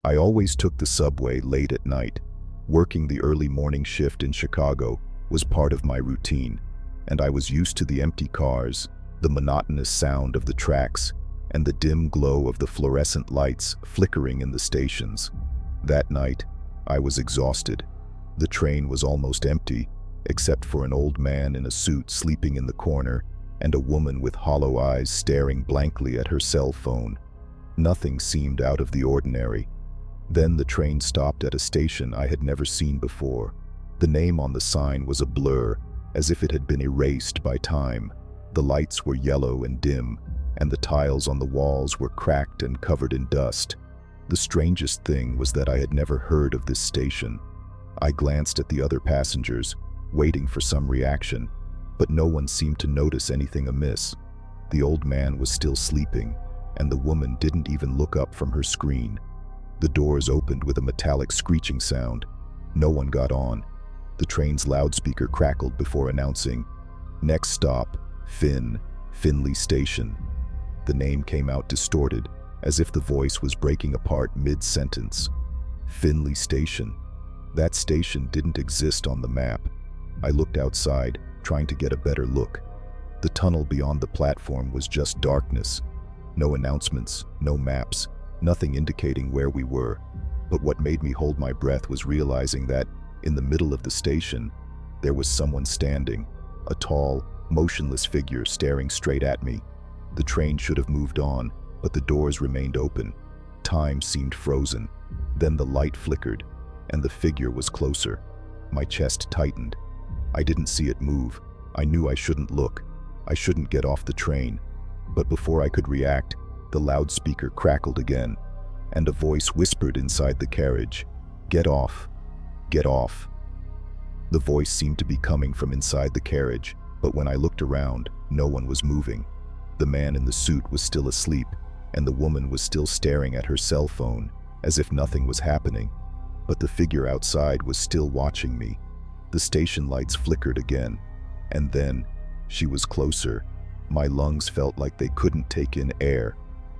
I always took the subway late at night. Working the early morning shift in Chicago was part of my routine, and I was used to the empty cars, the monotonous sound of the tracks, and the dim glow of the fluorescent lights flickering in the stations. That night, I was exhausted. The train was almost empty, except for an old man in a suit sleeping in the corner and a woman with hollow eyes staring blankly at her cell phone. Nothing seemed out of the ordinary. Then the train stopped at a station I had never seen before. The name on the sign was a blur, as if it had been erased by time. The lights were yellow and dim, and the tiles on the walls were cracked and covered in dust. The strangest thing was that I had never heard of this station. I glanced at the other passengers, waiting for some reaction, but no one seemed to notice anything amiss. The old man was still sleeping, and the woman didn't even look up from her screen. The doors opened with a metallic screeching sound. No one got on. The train's loudspeaker crackled before announcing, "Next stop, Finley Station." The name came out distorted, as if the voice was breaking apart mid-sentence. Finley Station. That station didn't exist on the map. I looked outside, trying to get a better look. The tunnel beyond the platform was just darkness. No announcements, no maps, nothing indicating where we were. But what made me hold my breath was realizing that, in the middle of the station, there was someone standing, a tall, motionless figure staring straight at me. The train should have moved on, but the doors remained open. Time seemed frozen. Then the light flickered, and the figure was closer. My chest tightened. I didn't see it move. I knew I shouldn't look. I shouldn't get off the train. But before I could react, the loudspeaker crackled again, and a voice whispered inside the carriage, "Get off. Get off." The voice seemed to be coming from inside the carriage, but when I looked around, no one was moving. The man in the suit was still asleep, and the woman was still staring at her cell phone, as if nothing was happening. But the figure outside was still watching me. The station lights flickered again, and then she was closer. My lungs felt like they couldn't take in air.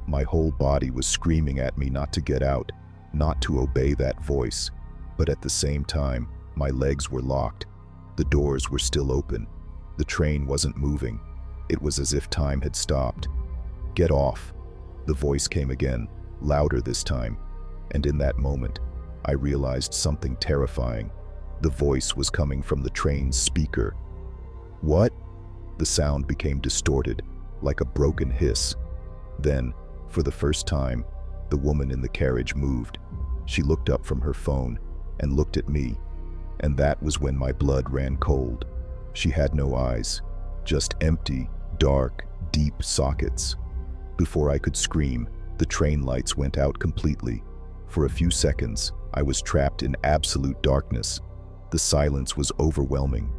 My whole body was screaming at me not to get out, not to obey that voice. But at the same time, my legs were locked. The doors were still open. The train wasn't moving. It was as if time had stopped. "Get off." The voice came again, louder this time. And in that moment, I realized something terrifying. The voice was coming from the train's speaker. "What?" The sound became distorted, like a broken hiss. Then, for the first time, the woman in the carriage moved. She looked up from her phone and looked at me, and that was when my blood ran cold. She had no eyes, just empty, dark, deep sockets. Before I could scream, the train lights went out completely. For a few seconds, I was trapped in absolute darkness. The silence was overwhelming,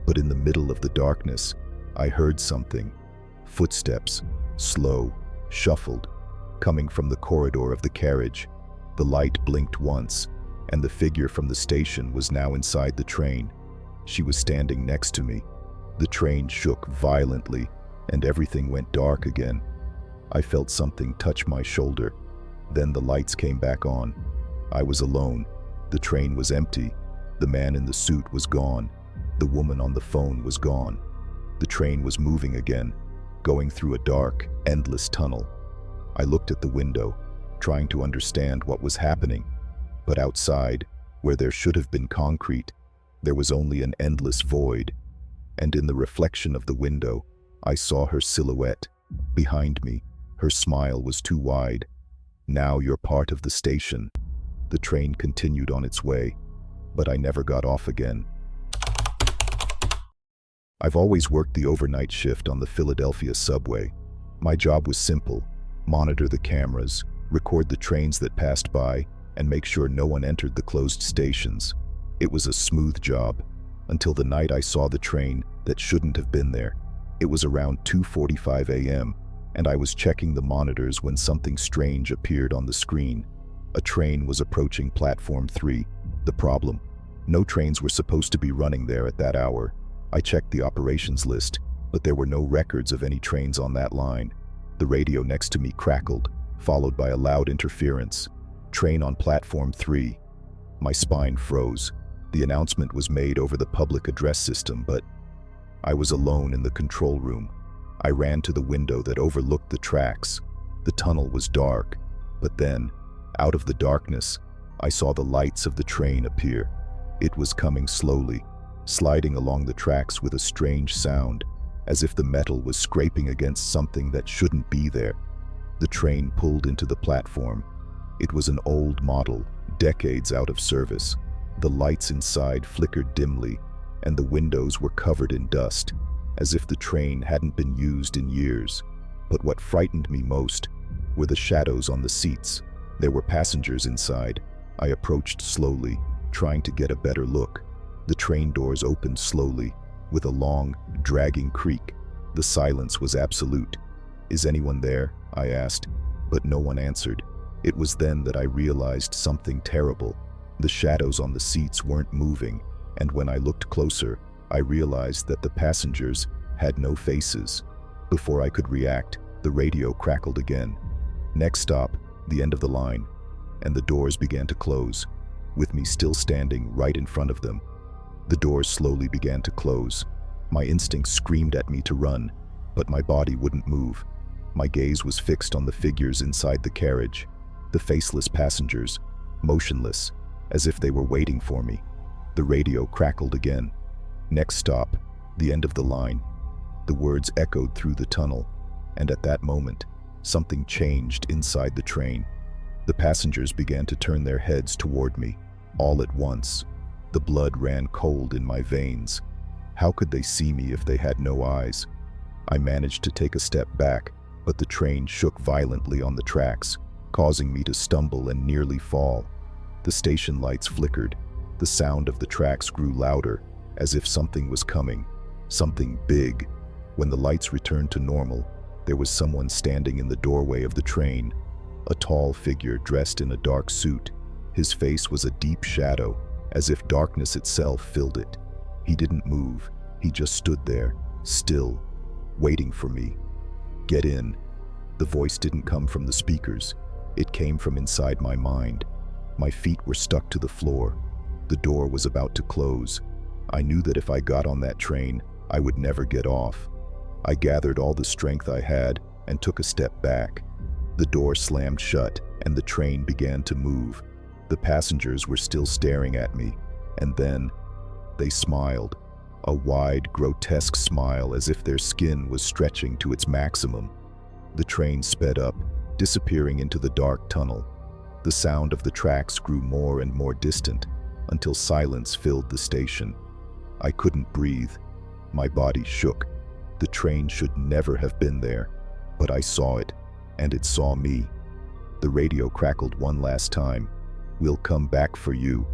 but in the middle of the darkness, I heard something. Footsteps, slow, shuffled, coming from the corridor of the carriage. The light blinked once, and the figure from the station was now inside the train. She was standing next to me. The train shook violently, and everything went dark again. I felt something touch my shoulder. Then the lights came back on. I was alone. The train was empty. The man in the suit was gone. The woman on the phone was gone. The train was moving again, going through a dark, endless tunnel. I looked at the window, trying to understand what was happening. But outside, where there should have been concrete, there was only an endless void. And in the reflection of the window, I saw her silhouette. Behind me, her smile was too wide. "Now you're part of the station." The train continued on its way, but I never got off again. I've always worked the overnight shift on the Philadelphia subway. My job was simple: monitor the cameras, record the trains that passed by, and make sure no one entered the closed stations. It was a smooth job, until the night I saw the train that shouldn't have been there. It was around 2:45 a.m., and I was checking the monitors when something strange appeared on the screen. A train was approaching platform 3. The problem? No trains were supposed to be running there at that hour. I checked the operations list, but there were no records of any trains on that line. The radio next to me crackled, followed by a loud interference. Train on platform 3. My spine froze. The announcement was made over the public address system, but I was alone in the control room. I ran to the window that overlooked the tracks. The tunnel was dark, but then, out of the darkness, I saw the lights of the train appear. It was coming slowly, sliding along the tracks with a strange sound, as if the metal was scraping against something that shouldn't be there. The train pulled into the platform. It was an old model, decades out of service. The lights inside flickered dimly, and the windows were covered in dust, as if the train hadn't been used in years. But what frightened me most were the shadows on the seats. There were passengers inside. I approached slowly, trying to get a better look. The train doors opened slowly, with a long, dragging creak. The silence was absolute. "Is anyone there?" I asked, but no one answered. It was then that I realized something terrible. The shadows on the seats weren't moving, and when I looked closer, I realized that the passengers had no faces. Before I could react, the radio crackled again. "Next stop, the end of the line," and the doors began to close, with me still standing right in front of them. The doors slowly began to close. My instinct screamed at me to run, but my body wouldn't move. My gaze was fixed on the figures inside the carriage, the faceless passengers, motionless, as if they were waiting for me. The radio crackled again. "Next stop, the end of the line." The words echoed through the tunnel, and at that moment, something changed inside the train. The passengers began to turn their heads toward me, all at once. The blood ran cold in my veins. How could they see me if they had no eyes? I managed to take a step back, but the train shook violently on the tracks, causing me to stumble and nearly fall. The station lights flickered. The sound of the tracks grew louder, as if something was coming, something big. When the lights returned to normal, there was someone standing in the doorway of the train, a tall figure dressed in a dark suit. His face was a deep shadow, as if darkness itself filled it. He didn't move. He just stood there, still, waiting for me. "Get in." The voice didn't come from the speakers. It came from inside my mind. My feet were stuck to the floor. The door was about to close. I knew that if I got on that train, I would never get off. I gathered all the strength I had and took a step back. The door slammed shut, and the train began to move. The passengers were still staring at me, and then they smiled. A wide, grotesque smile, as if their skin was stretching to its maximum. The train sped up, disappearing into the dark tunnel. The sound of the tracks grew more and more distant, until silence filled the station. I couldn't breathe. My body shook. The train should never have been there, but I saw it, and it saw me. The radio crackled one last time. "We'll come back for you."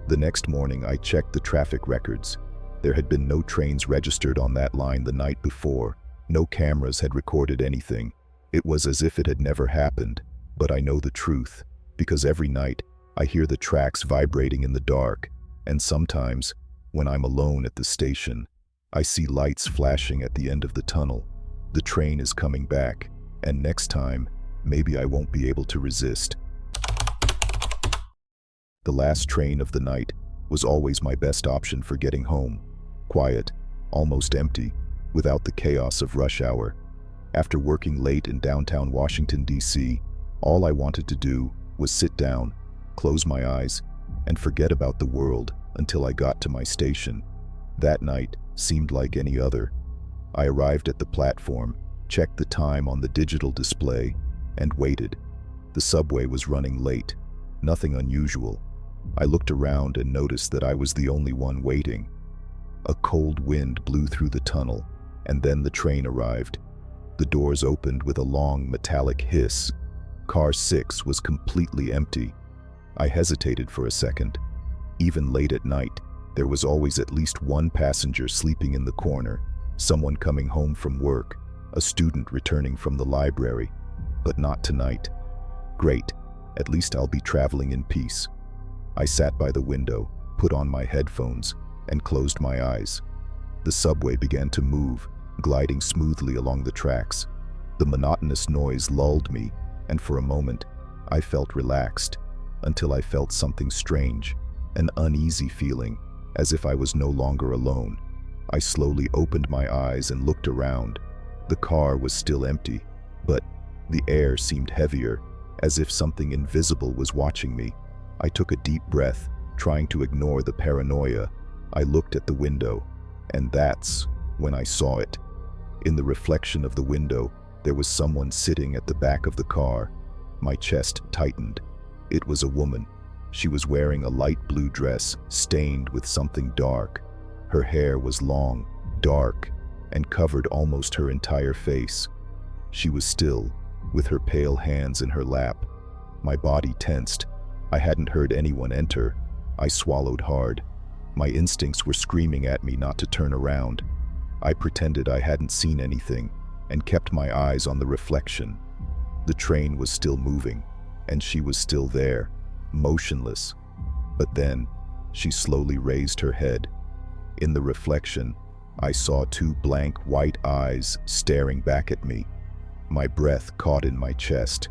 The next morning, I checked the traffic records. There had been no trains registered on that line the night before. No cameras had recorded anything. It was as if it had never happened, but I know the truth, because every night I hear the tracks vibrating in the dark, and sometimes, when I'm alone at the station, I see lights flashing at the end of the tunnel. The train is coming back, and next time, maybe I won't be able to resist. The last train of the night was always my best option for getting home. Quiet, almost empty, without the chaos of rush hour. After working late in downtown Washington, D.C., all I wanted to do was sit down, close my eyes, and forget about the world until I got to my station. That night seemed like any other. I arrived at the platform, checked the time on the digital display, and waited. The subway was running late, nothing unusual. I looked around and noticed that I was the only one waiting. A cold wind blew through the tunnel, and then the train arrived. The doors opened with a long metallic hiss. Car 6 was completely empty. I hesitated for a second. Even late at night, there was always at least one passenger sleeping in the corner, someone coming home from work, a student returning from the library. But not tonight. Great, at least I'll be traveling in peace. I sat by the window, put on my headphones, and closed my eyes. The subway began to move, gliding smoothly along the tracks. The monotonous noise lulled me, and for a moment, I felt relaxed. until I felt something strange, an uneasy feeling, as if I was no longer alone. I slowly opened my eyes and looked around. The car was still empty, but the air seemed heavier, as if something invisible was watching me. I took a deep breath, trying to ignore the paranoia. I looked at the window, and that's when I saw it. In the reflection of the window, there was someone sitting at the back of the car. My chest tightened. It was a woman. She was wearing a light blue dress, stained with something dark. Her hair was long, dark, and covered almost her entire face. She was still, with her pale hands in her lap. My body tensed. I hadn't heard anyone enter. I swallowed hard. My instincts were screaming at me not to turn around. I pretended I hadn't seen anything and kept my eyes on the reflection. The train was still moving, and she was still there, motionless. But then, she slowly raised her head. In the reflection, I saw two blank white eyes staring back at me. My breath caught in my chest.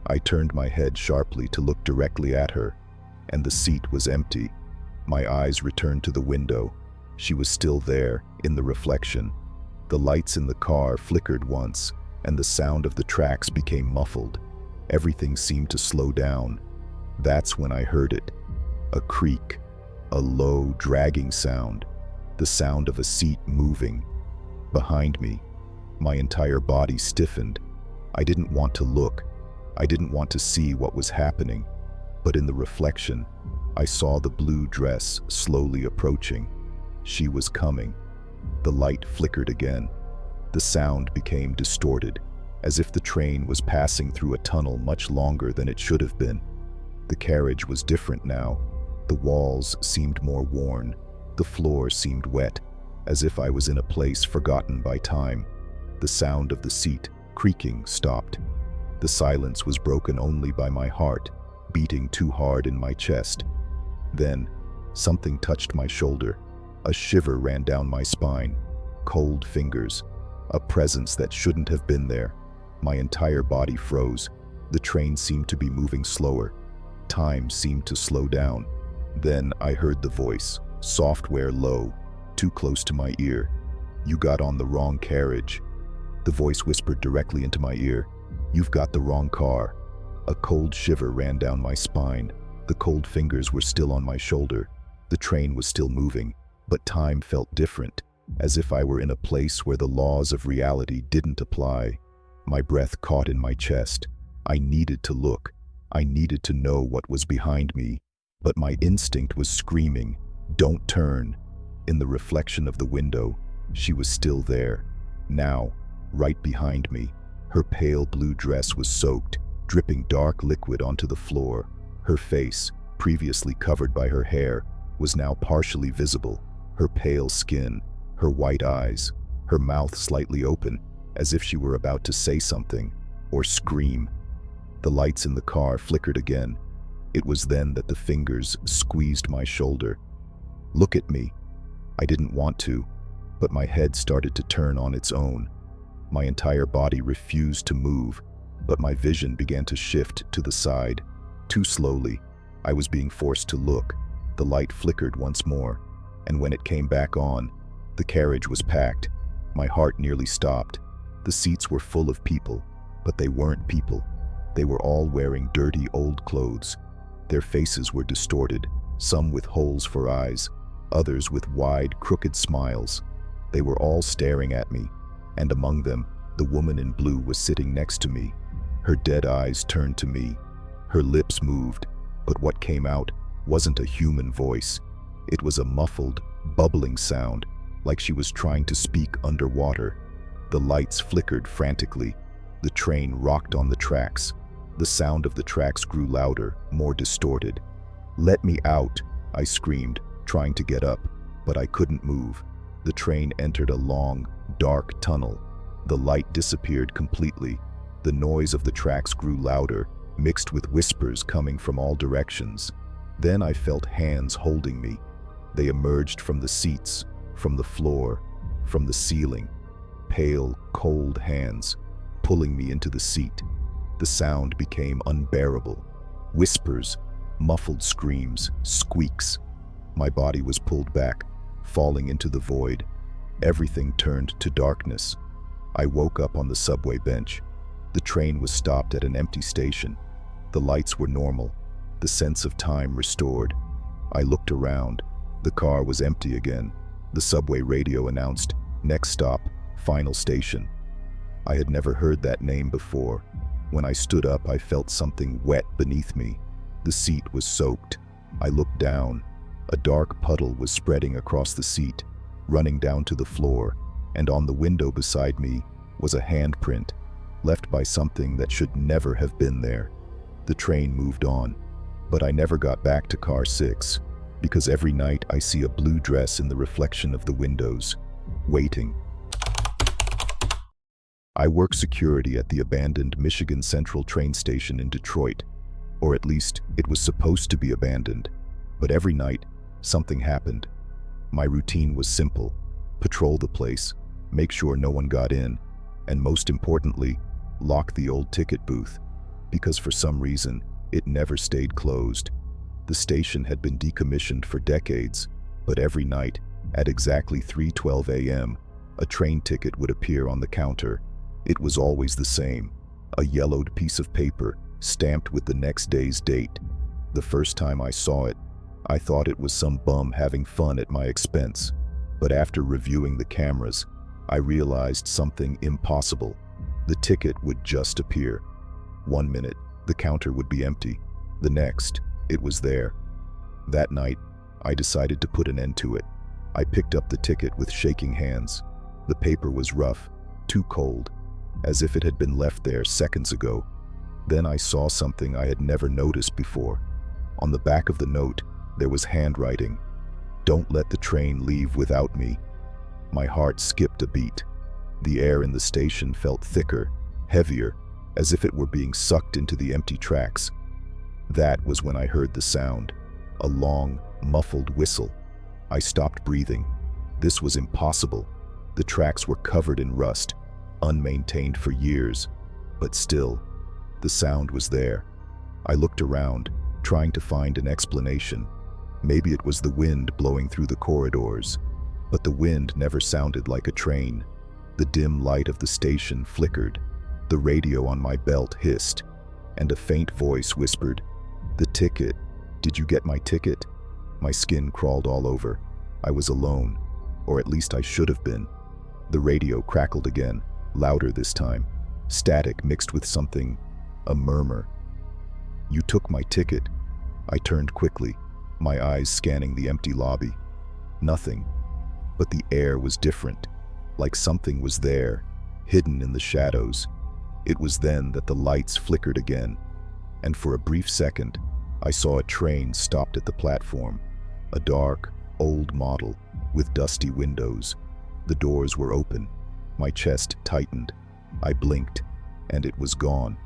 I turned my head sharply to look directly at her, and the seat was empty. My eyes returned to the window. She was still there, in the reflection. The lights in the car flickered once, and the sound of the tracks became muffled. Everything seemed to slow down. That's when I heard it. A creak, a low, dragging sound, the sound of a seat moving. Behind me, my entire body stiffened. I didn't want to look. I didn't want to see what was happening. But in the reflection, I saw the blue dress slowly approaching. She was coming. The light flickered again. The sound became distorted, as if the train was passing through a tunnel much longer than it should have been. The carriage was different now. The walls seemed more worn. The floor seemed wet, as if I was in a place forgotten by time. The sound of the seat creaking stopped. The silence was broken only by my heart beating too hard in my chest. Then, something touched my shoulder. A shiver ran down my spine. Cold fingers. A presence that shouldn't have been there. My entire body froze. The train seemed to be moving slower. Time seemed to slow down. Then I heard the voice, software low, too close to my ear. "You got on the wrong carriage." The voice whispered directly into my ear. "You've got the wrong car." A cold shiver ran down my spine. The cold fingers were still on my shoulder. The train was still moving, but time felt different, as if I were in a place where the laws of reality didn't apply. My breath caught in my chest. I needed to look. I needed to know what was behind me. But my instinct was screaming, "Don't turn." In the reflection of the window, she was still there. Now, right behind me, her pale blue dress was soaked, dripping dark liquid onto the floor. Her face, previously covered by her hair, was now partially visible. Her pale skin, her white eyes, her mouth slightly open, as if she were about to say something, or scream. The lights in the car flickered again. It was then that the fingers squeezed my shoulder. "Look at me." I didn't want to, but my head started to turn on its own. My entire body refused to move, but my vision began to shift to the side. Too slowly, I was being forced to look. The light flickered once more, and when it came back on, the carriage was packed. My heart nearly stopped. The seats were full of people, but they weren't people. They were all wearing dirty old clothes. Their faces were distorted, some with holes for eyes, others with wide, crooked smiles. They were all staring at me, and among them, the woman in blue was sitting next to me. Her dead eyes turned to me. Her lips moved, but what came out wasn't a human voice. It was a muffled, bubbling sound, like she was trying to speak underwater. The lights flickered frantically. The train rocked on the tracks. The sound of the tracks grew louder, more distorted. "Let me out," I screamed, trying to get up, but I couldn't move. The train entered a long, dark tunnel. The light disappeared completely. The noise of the tracks grew louder, mixed with whispers coming from all directions. Then I felt hands holding me. They emerged from the seats, from the floor, from the ceiling. Pale, cold hands, pulling me into the seat. The sound became unbearable. Whispers, Muffled screams, squeaks. My body was pulled back, falling into the void. Everything turned to darkness. I woke up on the subway bench. The train was stopped at an empty station. The lights were normal, the sense of time restored. I looked around. The car was empty again. The subway radio announced, "Next stop, final station." I had never heard that name before. When I stood up, I felt something wet beneath me. The seat was soaked. I looked down. A dark puddle was spreading across the seat, running down to the floor, and on the window beside me was a handprint, left by something that should never have been there. The train moved on, but I never got back to car 6, because every night I see a blue dress in the reflection of the windows, waiting. I work security at the abandoned Michigan Central train station in Detroit, or at least it was supposed to be abandoned, but every night something happened. My routine was simple: patrol the place, make sure no one got in, and most importantly, lock the old ticket booth, because for some reason, it never stayed closed. The station had been decommissioned for decades, but every night, at exactly 3:12 a.m., a train ticket would appear on the counter. It was always the same, a yellowed piece of paper stamped with the next day's date. The first time I saw it, I thought it was some bum having fun at my expense. But after reviewing the cameras, I realized something impossible. The ticket would just appear. 1 minute, the counter would be empty. The next, it was there. That night, I decided to put an end to it. I picked up the ticket with shaking hands. The paper was rough, too cold, as if it had been left there seconds ago. Then I saw something I had never noticed before. On the back of the note, there was handwriting. "Don't let the train leave without me." My heart skipped a beat. The air in the station felt thicker, heavier, as if it were being sucked into the empty tracks. That was when I heard the sound, a long, muffled whistle. I stopped breathing. This was impossible. The tracks were covered in rust, unmaintained for years, but still, the sound was there. I looked around, trying to find an explanation. Maybe it was the wind blowing through the corridors, but the wind never sounded like a train. The dim light of the station flickered. The radio on my belt hissed, and a faint voice whispered, "The ticket. Did you get my ticket?" My skin crawled all over. I was alone, or at least I should have been. The radio crackled again, louder this time. Static mixed with something, a murmur. "You took my ticket." I turned quickly, my eyes scanning the empty lobby. Nothing, but the air was different, like something was there, hidden in the shadows. It was then that the lights flickered again, and for a brief second, I saw a train stopped at the platform. A dark, old model with dusty windows. The doors were open. My chest tightened. I blinked, and it was gone.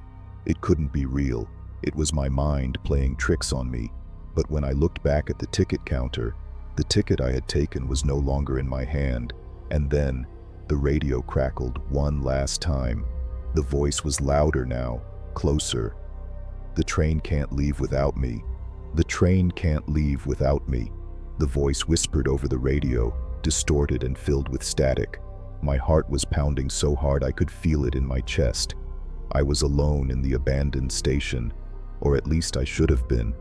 It couldn't be real. It was my mind playing tricks on me. But when I looked back at the ticket counter, the ticket I had taken was no longer in my hand. And then, the radio crackled one last time. The voice was louder now, closer. "The train can't leave without me. The train can't leave without me." The voice whispered over the radio, distorted and filled with static. My heart was pounding so hard I could feel it in my chest. I was alone in the abandoned station, or at least I should have been.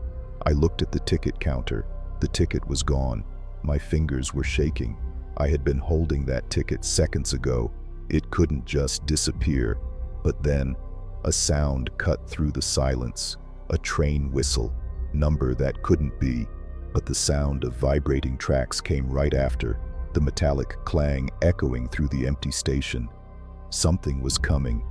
I looked at the ticket counter. The ticket was gone. My fingers were shaking. I had been holding that ticket seconds ago. It couldn't just disappear. But then, a sound cut through the silence. A train whistle, number that couldn't be. But the sound of vibrating tracks came right after, the metallic clang echoing through the empty station. Something was coming.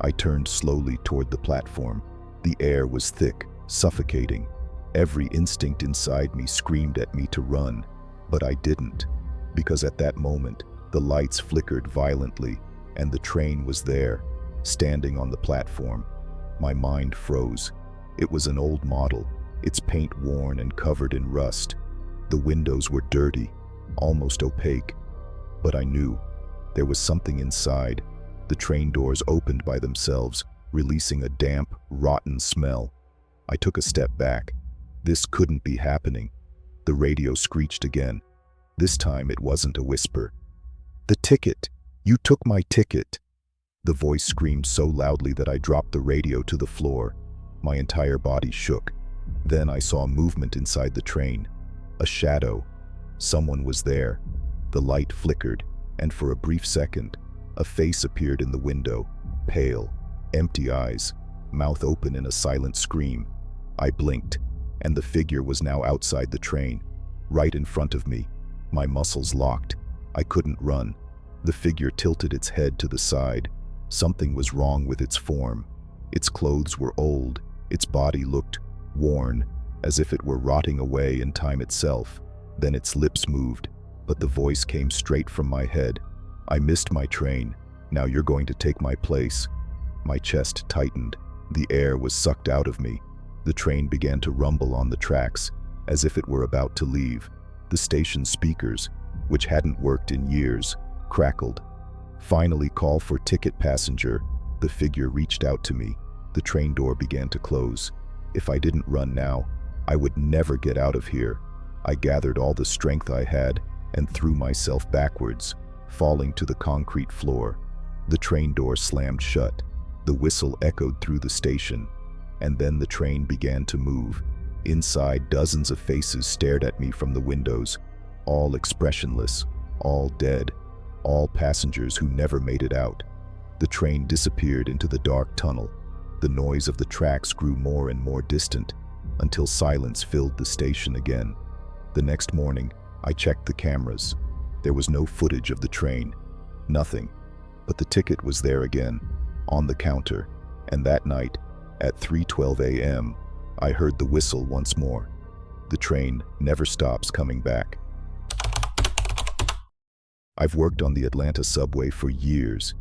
I turned slowly toward the platform. The air was thick, suffocating. Every instinct inside me screamed at me to run, but I didn't, because at that moment, the lights flickered violently, and the train was there, standing on the platform. My mind froze. It was an old model, its paint worn and covered in rust. The windows were dirty, almost opaque. But I knew there was something inside. The train doors opened by themselves, releasing a damp, rotten smell. I took a step back. This couldn't be happening. The radio screeched again. This time it wasn't a whisper. "The ticket! You took my ticket!" The voice screamed so loudly that I dropped the radio to the floor. My entire body shook. Then I saw movement inside the train. A shadow. Someone was there. The light flickered, and for a brief second, a face appeared in the window, pale, empty eyes, mouth open in a silent scream. I blinked, and the figure was now outside the train, right in front of me. My muscles locked. I couldn't run. The figure tilted its head to the side. Something was wrong with its form. Its clothes were old. Its body looked worn, as if it were rotting away in time itself. Then its lips moved, but the voice came straight from my head. "I missed my train. Now you're going to take my place." My chest tightened. The air was sucked out of me. The train began to rumble on the tracks, as if it were about to leave. The station speakers, which hadn't worked in years, crackled. "Finally, call for ticket, passenger." The figure reached out to me. The train door began to close. If I didn't run now, I would never get out of here. I gathered all the strength I had and threw myself backwards, falling to the concrete floor. The train door slammed shut. The whistle echoed through the station, and then the train began to move. Inside, dozens of faces stared at me from the windows, all expressionless, all dead, all passengers who never made it out. The train disappeared into the dark tunnel. The noise of the tracks grew more and more distant, until silence filled the station again. The next morning, I checked the cameras. There was no footage of the train. Nothing. But the ticket was there again, on the counter, and that night, at 3:12 a.m., I heard the whistle once more. The train never stops coming back. I've worked on the Atlanta subway for years.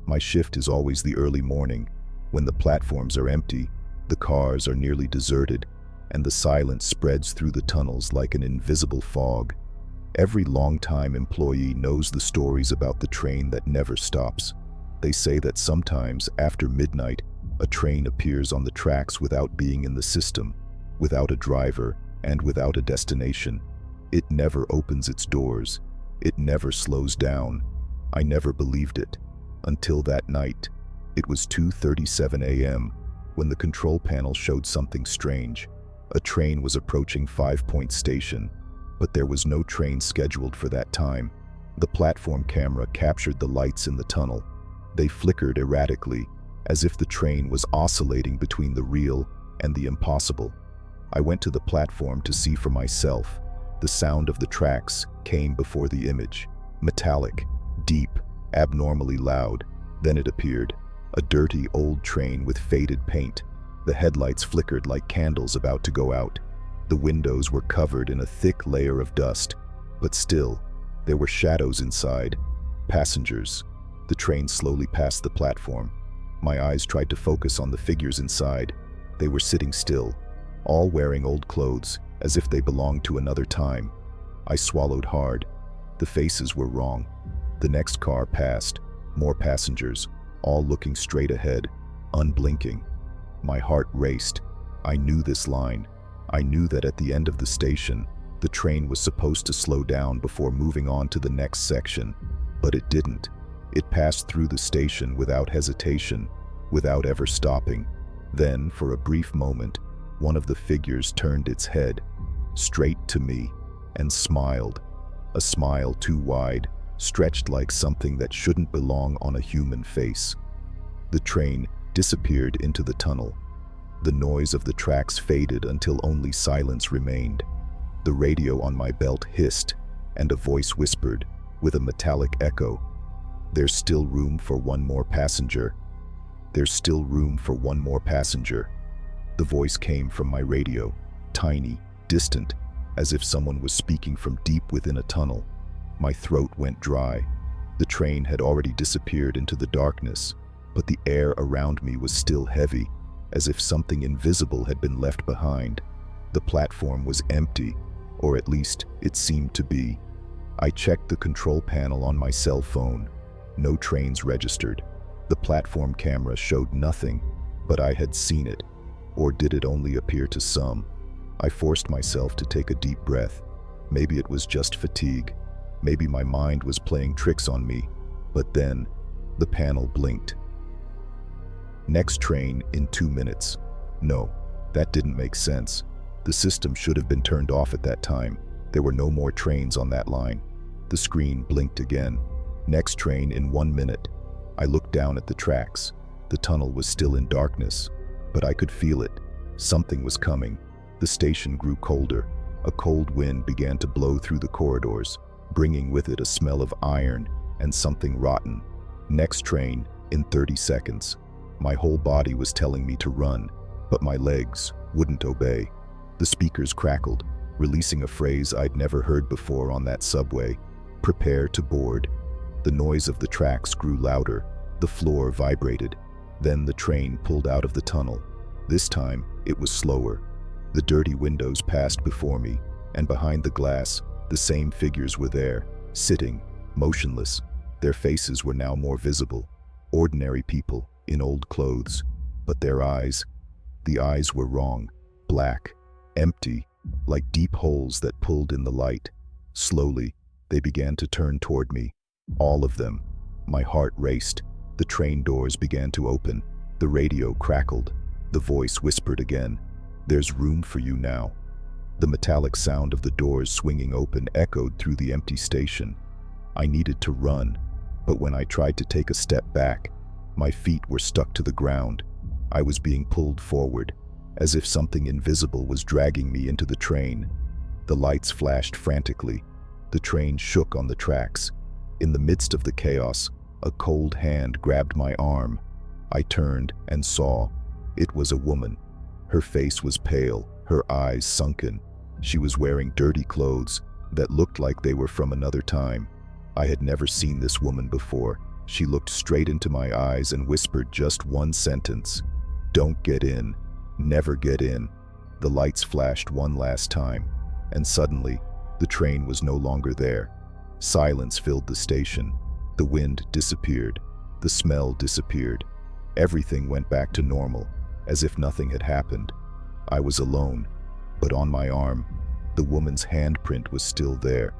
My shift is always the early morning, when the platforms are empty, the cars are nearly deserted, and the silence spreads through the tunnels like an invisible fog. Every long-time employee knows the stories about the train that never stops. They say that sometimes, after midnight, a train appears on the tracks without being in the system, without a driver, and without a destination. It never opens its doors. It never slows down. I never believed it. Until that night. It was 2:37 a.m. when the control panel showed something strange. A train was approaching 5 Point Station, but there was no train scheduled for that time. The platform camera captured the lights in the tunnel. They flickered erratically, as if the train was oscillating between the real and the impossible. I went to the platform to see for myself. The sound of the tracks came before the image. Metallic, deep, abnormally loud. Then it appeared. A dirty old train with faded paint. The headlights flickered like candles about to go out. The windows were covered in a thick layer of dust, but still, there were shadows inside. Passengers. The train slowly passed the platform. My eyes tried to focus on the figures inside. They were sitting still, all wearing old clothes, as if they belonged to another time. I swallowed hard. The faces were wrong. The next car passed. More passengers, all looking straight ahead, unblinking. My heart raced. I knew this line. I knew that at the end of the station, the train was supposed to slow down before moving on to the next section, but it didn't. It passed through the station without hesitation, without ever stopping. Then, for a brief moment, one of the figures turned its head, straight to me, and smiled. A smile too wide, stretched like something that shouldn't belong on a human face. The train disappeared into the tunnel. The noise of the tracks faded until only silence remained. The radio on my belt hissed, and a voice whispered, with a metallic echo, "There's still room for one more passenger. There's still room for one more passenger." The voice came from my radio, tiny, distant, as if someone was speaking from deep within a tunnel. My throat went dry. The train had already disappeared into the darkness, but the air around me was still heavy, as if something invisible had been left behind. The platform was empty, or at least it seemed to be. I checked the control panel on my cell phone. No trains registered. The platform camera showed nothing, but I had seen it. Or did it only appear to some? I forced myself to take a deep breath. Maybe it was just fatigue. Maybe my mind was playing tricks on me. But then, the panel blinked. Next train in 2 minutes. No, that didn't make sense. The system should have been turned off at that time. There were no more trains on that line. The screen blinked again. Next train in 1 minute. I looked down at the tracks. The tunnel was still in darkness, but I could feel it. Something was coming. The station grew colder. A cold wind began to blow through the corridors, bringing with it a smell of iron and something rotten. Next train in 30 seconds. My whole body was telling me to run, but my legs wouldn't obey. The speakers crackled, releasing a phrase I'd never heard before on that subway: "Prepare to board." The noise of the tracks grew louder. The floor vibrated. Then the train pulled out of the tunnel. This time, it was slower. The dirty windows passed before me, and behind the glass, the same figures were there, sitting, motionless. Their faces were now more visible. Ordinary people in old clothes. But their eyes, the eyes were wrong. Black, empty, like deep holes that pulled in the light. Slowly, they began to turn toward me. All of them. My heart raced. The train doors began to open. The radio crackled. The voice whispered again, "There's room for you now." The metallic sound of the doors swinging open echoed through the empty station. I needed to run, but when I tried to take a step back, my feet were stuck to the ground. I was being pulled forward, as if something invisible was dragging me into the train. The lights flashed frantically. The train shook on the tracks. In the midst of the chaos, a cold hand grabbed my arm. I turned and saw. It was a woman. Her face was pale, her eyes sunken. She was wearing dirty clothes that looked like they were from another time. I had never seen this woman before. She looked straight into my eyes and whispered just one sentence: "Don't get in. Never get in." The lights flashed one last time, and suddenly, the train was no longer there. Silence filled the station. The wind disappeared. The smell disappeared. Everything went back to normal, as if nothing had happened. I was alone, but on my arm, the woman's handprint was still there.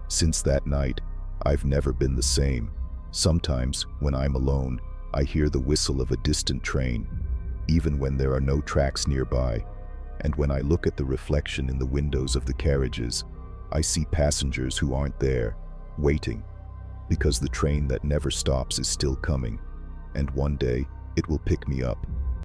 Since that night, I've never been the same. Sometimes, when I'm alone, I hear the whistle of a distant train, even when there are no tracks nearby. And when I look at the reflection in the windows of the carriages, I see passengers who aren't there, waiting, because the train that never stops is still coming, and one day it will pick me up.